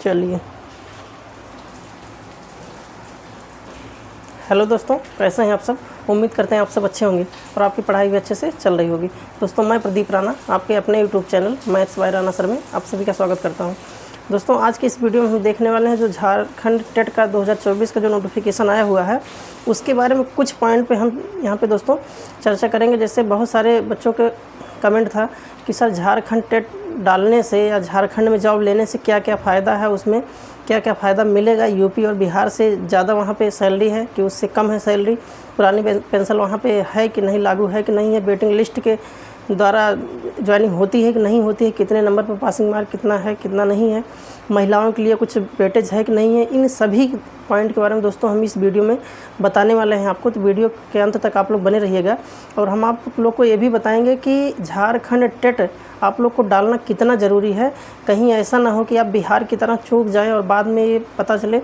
चलिए, हेलो दोस्तों, कैसे हैं आप सब। उम्मीद करते हैं आप सब अच्छे होंगे और आपकी पढ़ाई भी अच्छे से चल रही होगी। दोस्तों, मैं प्रदीप राणा आपके अपने YouTube channel maths by Rana sir में आप सभी का स्वागत करता हूं। दोस्तों, आज की इस वीडियो में हम देखने वाले हैं जो झारखंड टेट का 2024 का जो नोटिफिकेशन आया हुआ है उसके बारे में कुछ पॉइंट पे हम यहाँ पे दोस्तों चर्चा करेंगे। जैसे बहुत सारे बच्चों के कमेंट था कि सर झारखंड टेट डालने से या झारखंड में जॉब लेने से क्या क्या फ़ायदा है, उसमें क्या क्या फ़ायदा मिलेगा। यूपी और बिहार से ज़्यादा वहाँ पे सैलरी है कि उससे कम है सैलरी, पुरानी पेंशन वहाँ पे है कि नहीं, लागू है कि नहीं है, वेटिंग लिस्ट के द्वारा ज्वाइनिंग होती है कि नहीं होती है, कितने नंबर पर पासिंग मार्क कितना है कितना नहीं है, महिलाओं के लिए कुछ वेटेज है कि नहीं है। इन सभी पॉइंट के बारे में दोस्तों हम इस वीडियो में बताने वाले हैं आपको, तो वीडियो के अंत तक आप लोग बने रहिएगा। और हम आप लोग को ये भी बताएंगे कि झारखंड टेट आप लोग को डालना कितना ज़रूरी है। कहीं ऐसा ना हो कि आप बिहार की तरह चूक जाएं और बाद में ये पता चले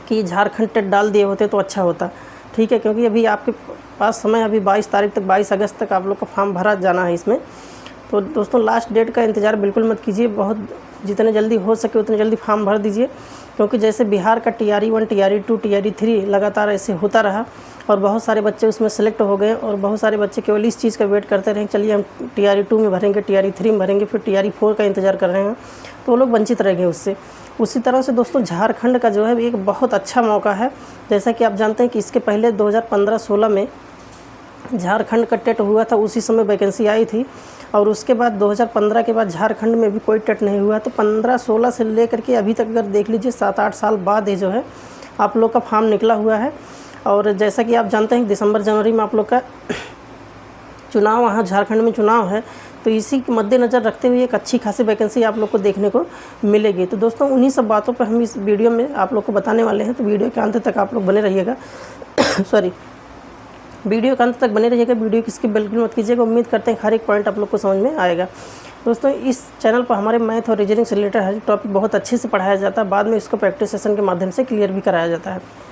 कि झारखंड टेट डाल दिए होते तो अच्छा होता। ठीक है, क्योंकि अभी आपके पास समय अभी 22 तारीख तक, 22 अगस्त तक आप लोग का फॉर्म भरा जाना है इसमें। तो दोस्तों, लास्ट डेट का इंतज़ार बिल्कुल मत कीजिए, बहुत जितने जल्दी हो सके उतने जल्दी फॉर्म भर दीजिए। क्योंकि जैसे बिहार का TRE 1, TRE 2, TRE 3 लगातार ऐसे होता रहा और बहुत सारे बच्चे उसमें सेलेक्ट हो गए और बहुत सारे बच्चे केवल इस चीज़ का वेट करते रहे, चलिए हम TRE 2 में भरेंगे, TRE 3 में भरेंगे, फिर TRE 4 का इंतज़ार कर रहे हैं, तो वो लोग वंचित रह गए उससे। उसी तरह से दोस्तों झारखंड का जो है एक बहुत अच्छा मौका है। जैसा कि आप जानते हैं कि इसके पहले 2015-16 में झारखंड का टेट हुआ था, उसी समय वैकेंसी आई थी। और उसके बाद 2015 के बाद झारखंड में भी कोई टेट नहीं हुआ। तो 15-16 से लेकर के अभी तक अगर देख लीजिए 7-8 साल बाद ये जो है आप लोग का फॉर्म निकला हुआ है। और जैसा कि आप जानते हैं दिसंबर-जनवरी में आप लोग का चुनाव, वहाँ झारखंड में चुनाव है, तो इसी के मद्देनज़र रखते हुए एक अच्छी खासी वैकेंसी आप लोग को देखने को मिलेगी। तो दोस्तों, उन्हीं सब बातों पर हम इस वीडियो में आप लोग को बताने वाले हैं, तो वीडियो के अंत तक आप लोग बने रहिएगा। वीडियो के अंत तक बने रहिएगा, वीडियो की स्किप बिल्कुल मत कीजिएगा। उम्मीद करते हैं हर एक पॉइंट आप लोग को समझ में आएगा। दोस्तों, इस चैनल पर हमारे मैथ और रीजनिंग से रिलेटेड हर टॉपिक बहुत अच्छे से पढ़ाया जाता है, बाद में इसको प्रैक्टिस सेशन के माध्यम से क्लियर भी कराया जाता है।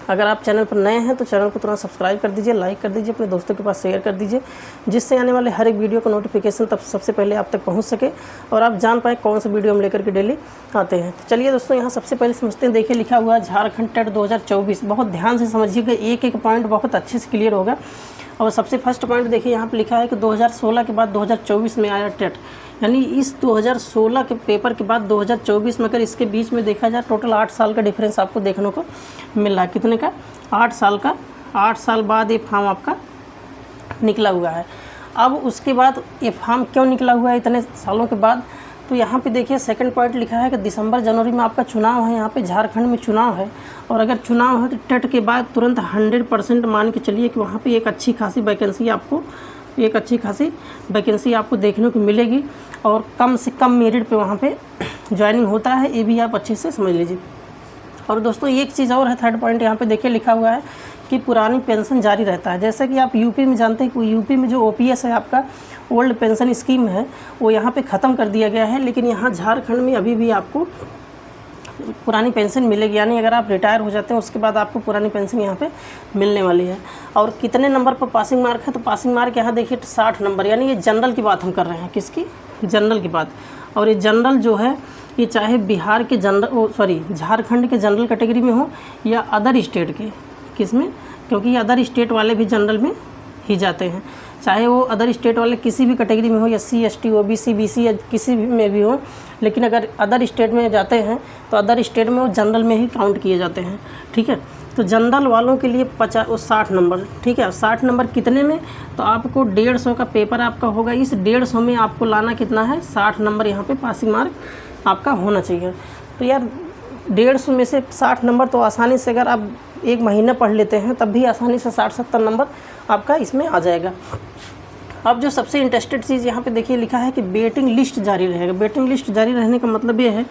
अगर आप चैनल पर नए हैं तो चैनल को तुरंत सब्सक्राइब कर दीजिए, लाइक कर दीजिए, अपने दोस्तों के पास शेयर कर दीजिए, जिससे आने वाले हर एक वीडियो का नोटिफिकेशन तब सबसे पहले आप तक पहुंच सके और आप जान पाएँ कौन सा वीडियो हम लेकर के डेली आते हैं। तो चलिए दोस्तों, यहाँ सबसे पहले समझते हैं। देखिए लिखा हुआ है झारखंड टेट 2024। बहुत ध्यान से समझिएगा, एक एक पॉइंट बहुत अच्छे से क्लियर होगा। और सबसे फर्स्ट पॉइंट देखिए, यहाँ पर लिखा है कि 2016 के बाद 2024 में आया टेट, यानी इस 2016 के पेपर के बाद 2024 में, अगर इसके बीच में देखा जाए टोटल 8 साल का डिफरेंस आपको देखने को मिल रहा है। कितने का? 8 साल का। 8 साल बाद ये फॉर्म आपका निकला हुआ है। अब उसके बाद ये फॉर्म क्यों निकला हुआ है इतने सालों के बाद? तो यहाँ पे देखिए सेकंड पॉइंट लिखा है कि दिसंबर-जनवरी में आपका चुनाव है, यहाँ पे झारखंड में चुनाव है। और अगर चुनाव है तो टेट के बाद तुरंत 100% मान के चलिए कि वहाँ पे एक अच्छी खासी वैकेंसी आपको देखने को मिलेगी और कम से कम मेरिट पे वहाँ पे ज्वाइनिंग होता है, ये भी आप अच्छे से समझ लीजिए। और दोस्तों, एक चीज़ और है, थर्ड पॉइंट यहाँ पे देखिए लिखा हुआ है कि पुरानी पेंशन जारी रहता है। जैसे कि आप यूपी में जानते हैं कि यूपी में जो OPS है आपका, ओल्ड पेंशन स्कीम है, वो यहाँ पे ख़त्म कर दिया गया है, लेकिन यहाँ झारखंड में अभी भी आपको पुरानी पेंशन मिलेगी। यानी अगर आप रिटायर हो जाते हैं उसके बाद आपको पुरानी पेंशन यहाँ पे मिलने वाली है। और कितने नंबर पर पासिंग मार्क है? तो पासिंग मार्क यहाँ देखिए 60 नंबर, यानी ये जनरल की बात हम कर रहे हैं। किसकी? जनरल की बात। और ये जनरल जो है ये चाहे बिहार के झारखंड के जनरल कैटेगरी में हो या अदर स्टेट के, किसमें? क्योंकि ये अदर स्टेट वाले भी जनरल में ही जाते हैं, चाहे वो अदर स्टेट वाले किसी भी कैटेगरी में हो, SC ST OBC BC या किसी भी में भी हो। लेकिन अगर अदर स्टेट में जाते हैं तो अदर स्टेट में वो जनरल में ही काउंट किए जाते हैं। ठीक है, तो जनरल वालों के लिए 60 नंबर। ठीक है, 60 नंबर कितने में? तो आपको 150 का पेपर आपका होगा। इस 150 में आपको लाना कितना है? 60 नंबर यहाँ पे पासिंग मार्क आपका होना चाहिए। तो यार 150 में से 60 नंबर तो आसानी से, अगर आप एक महीना पढ़ लेते हैं तब भी आसानी से 60-70 नंबर आपका इसमें आ जाएगा। अब जो सबसे इंटरेस्टेड चीज़ यहाँ पे देखिए लिखा है कि वेटिंग लिस्ट जारी रहेगा। वेटिंग लिस्ट जारी रहने का मतलब ये है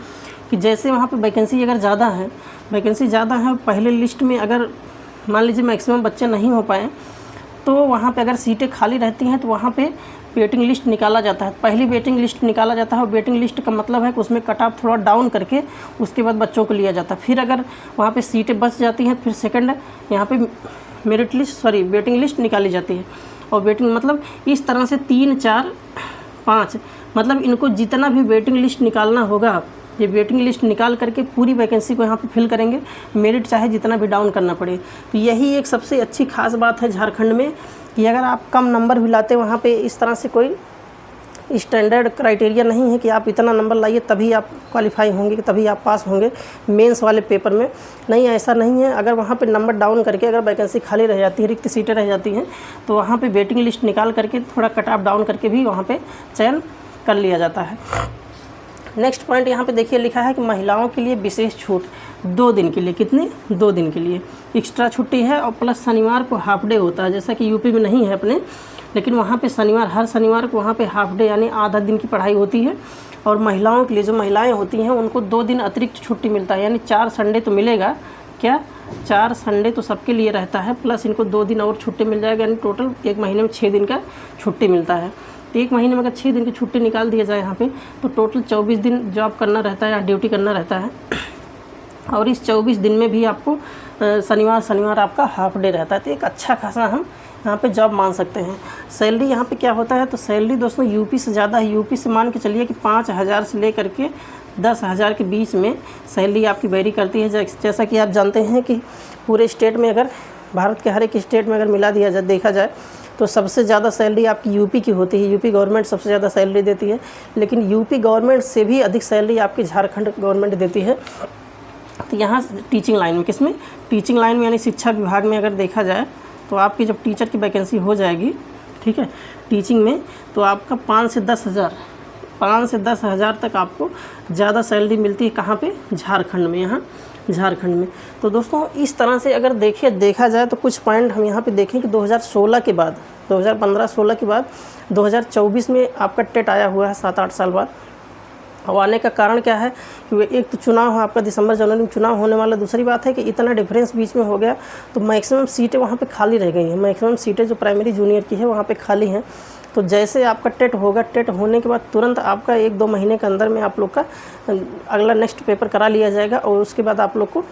कि जैसे वहाँ पे वैकेंसी अगर ज़्यादा है, पहले लिस्ट में अगर मान लीजिए मैक्सिमम बच्चे नहीं हो पाए तो वहाँ पे अगर सीटें खाली रहती हैं तो वहाँ पे वेटिंग लिस्ट निकाला जाता है। पहली वेटिंग लिस्ट निकाला जाता है। वेटिंग लिस्ट का मतलब है कि उसमें कट ऑफ थोड़ा डाउन करके उसके बाद बच्चों को लिया जाता है। फिर अगर वहाँ पे सीटें बच जाती हैं फिर सेकंड यहाँ पे वेटिंग लिस्ट निकाली जाती है। और वेटिंग मतलब इस तरह से 3, 4, 5 मतलब इनको जितना भी वेटिंग लिस्ट निकालना होगा ये वेटिंग लिस्ट निकाल करके पूरी वैकेंसी को यहाँ पे फिल करेंगे, मेरिट चाहे जितना भी डाउन करना पड़े। तो यही एक सबसे अच्छी खास बात है झारखंड में कि अगर आप कम नंबर भी लाते वहाँ पे इस तरह से कोई स्टैंडर्ड क्राइटेरिया नहीं है कि आप इतना नंबर लाइए तभी आप क्वालिफाई होंगे, कि तभी आप पास होंगे मेंस वाले पेपर में। नहीं, ऐसा नहीं है। अगर वहाँ पे नंबर डाउन करके अगर वैकेंसी खाली रह जाती है, रिक्त सीटें रह जाती हैं, तो वहाँ पे वेटिंग लिस्ट निकाल करके थोड़ा कट ऑफ डाउन करके भी वहाँ पे चयन कर लिया जाता है। नेक्स्ट पॉइंट यहाँ पे देखिए लिखा है कि महिलाओं के लिए विशेष छूट 2 दिन के लिए। कितने? 2 दिन के लिए एक्स्ट्रा छुट्टी है और प्लस शनिवार को हाफ डे होता है, जैसा कि यूपी में नहीं है अपने, लेकिन वहाँ पे शनिवार, हर शनिवार को वहाँ पे हाफ डे यानी आधा दिन की पढ़ाई होती है। और महिलाओं के लिए, जो महिलाएं होती हैं, उनको 2 दिन अतिरिक्त छुट्टी मिलता है, यानी 4 संडे तो मिलेगा। क्या 4 संडे तो सबके लिए रहता है, प्लस इनको 2 दिन और छुट्टी मिल जाएगा, यानी टोटल एक महीने में 6 दिन का छुट्टी मिलता है। तो एक महीने में अगर 6 दिन की छुट्टी निकाल दिया जाए यहाँ पे, तो टोटल 24 दिन जॉब करना रहता है या ड्यूटी करना रहता है। और इस 24 दिन में भी आपको शनिवार आपका हाफ डे रहता है। तो एक अच्छा खासा हम यहाँ पे जॉब मान सकते हैं। सैलरी यहाँ पे क्या होता है, तो सैलरी दोस्तों यूपी से ज़्यादा है। यूपी से मान के चलिए कि 5,000 से लेकर के 10,000 के बीच में सैलरी आपकी वेरी करती है। जैसा कि आप जानते हैं कि पूरे स्टेट में, अगर भारत के हर एक स्टेट में अगर मिला दिया जाए, देखा जाए, तो सबसे ज़्यादा सैलरी आपकी यूपी की होती है। यूपी गवर्नमेंट सबसे ज़्यादा सैलरी देती है, लेकिन यूपी गवर्नमेंट से भी अधिक सैलरी आपकी झारखंड गवर्नमेंट देती है। तो यहाँ टीचिंग लाइन में, किसमें? टीचिंग लाइन में, यानी शिक्षा विभाग में अगर देखा जाए, तो आपकी जब टीचर की वैकेंसी हो जाएगी, ठीक है, टीचिंग में, तो आपका 5 से 10 हज़ार तक आपको ज़्यादा सैलरी मिलती है। कहाँ पे? झारखंड में, यहाँ झारखंड में। तो दोस्तों इस तरह से अगर देखा जाए तो कुछ पॉइंट हम यहाँ पे देखें कि 2016 के बाद, 2015-16 के बाद 2024 में आपका टेट आया हुआ है 7-8 साल बाद। अब आने का कारण क्या है कि एक तो चुनाव है आपका, दिसंबर जनवरी में चुनाव होने वाला। दूसरी बात है कि इतना डिफरेंस बीच में हो गया, तो मैक्सिमम सीटें वहाँ पे खाली रह गई हैं। मैक्सिमम सीटें जो प्राइमरी जूनियर की है वहाँ पे खाली हैं। तो जैसे आपका टेट होगा, टेट होने के बाद तुरंत आपका 1-2 महीने के अंदर में आप लोग का अगला नेक्स्ट पेपर करा लिया जाएगा, और उसके बाद आप लोग को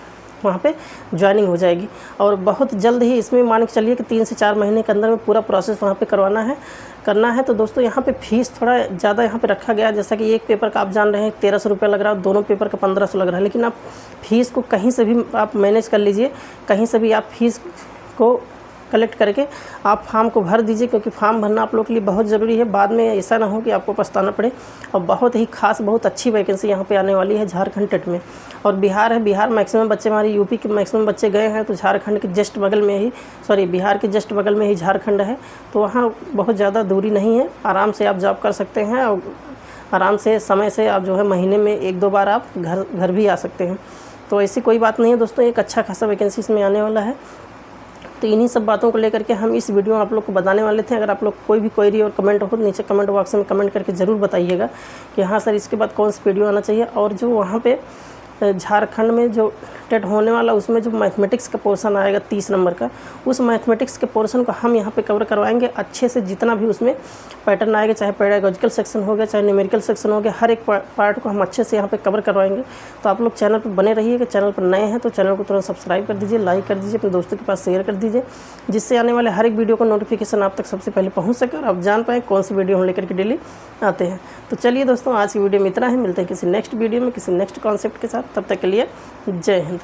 वहाँ पे ज्वाइनिंग हो जाएगी। और बहुत जल्द ही इसमें मान के चलिए कि 3 से 4 महीने के अंदर में पूरा प्रोसेस वहाँ पे करना है। तो दोस्तों यहाँ पे फीस थोड़ा ज़्यादा यहाँ पे रखा गया है। जैसा कि एक पेपर का आप जान रहे हैं 1,300 रुपये लग रहा है, दोनों पेपर का 1,500 लग रहा है। लेकिन आप फीस को कहीं से भी आप मैनेज कर लीजिए, कहीं से भी आप फीस को कलेक्ट करके आप फॉर्म को भर दीजिए, क्योंकि फॉर्म भरना आप लोग के लिए बहुत ज़रूरी है। बाद में ऐसा ना हो कि आपको पछताना पड़े। और बहुत ही खास, बहुत अच्छी वैकेंसी यहाँ पे आने वाली है झारखंड टेट में। और बिहार है, बिहार मैक्सिमम बच्चे, हमारे यूपी के मैक्सिमम बच्चे गए हैं, तो झारखंड के जस्ट बगल में ही, बिहार के जस्ट बगल में ही झारखंड है। तो वहाँ बहुत ज़्यादा दूरी नहीं है, आराम से आप जॉब कर सकते हैं, और आराम से समय से आप जो है महीने में 1-2 बार आप घर भी आ सकते हैं। तो ऐसी कोई बात नहीं है दोस्तों, एक अच्छा खासा वैकेंसी इसमें आने वाला है। तो इन्हीं सब बातों को लेकर के हम इस वीडियो में आप लोग को बताने वाले थे। अगर आप लोग कोई भी क्वेरी और कमेंट हो तो नीचे कमेंट बॉक्स में कमेंट करके ज़रूर बताइएगा कि हाँ सर इसके बाद कौन सी वीडियो आना चाहिए। और जो वहाँ पे झारखंड में जो टेट होने वाला, उसमें जो मैथमेटिक्स का पोर्शन आएगा 30 नंबर का, उस मैथमेटिक्स के पोर्शन को हम यहाँ पे कवर करवाएंगे अच्छे से। जितना भी उसमें पैटर्न आएगा, चाहे पेडागोजिकल सेक्शन हो गया, चाहे न्यूमेरिकल सेक्शन हो गया, हर एक पार्ट को हम अच्छे से यहाँ पे कवर करवाएंगे। तो आप लोग चैनल पर बने रहिएगा। चैनल पर नए हैं तो चैनल को तुरंत सब्सक्राइब कर दीजिए, लाइक कर दीजिए, अपने दोस्तों के पास शेयर कर दीजिए, जिससे आने वाले हर एक वीडियो का नोटिफिकेशन आप तक सबसे पहले पहुँच सके और आप जान पाएँ कौन सी वीडियो हम लेकर के डेली आते हैं। तो चलिए दोस्तों, आज की वीडियो में इतना है। मिलते हैं किसी नेक्स्ट वीडियो में, किसी नेक्स्ट कॉन्सेप्ट के साथ। तब तक के लिए जय हिंद।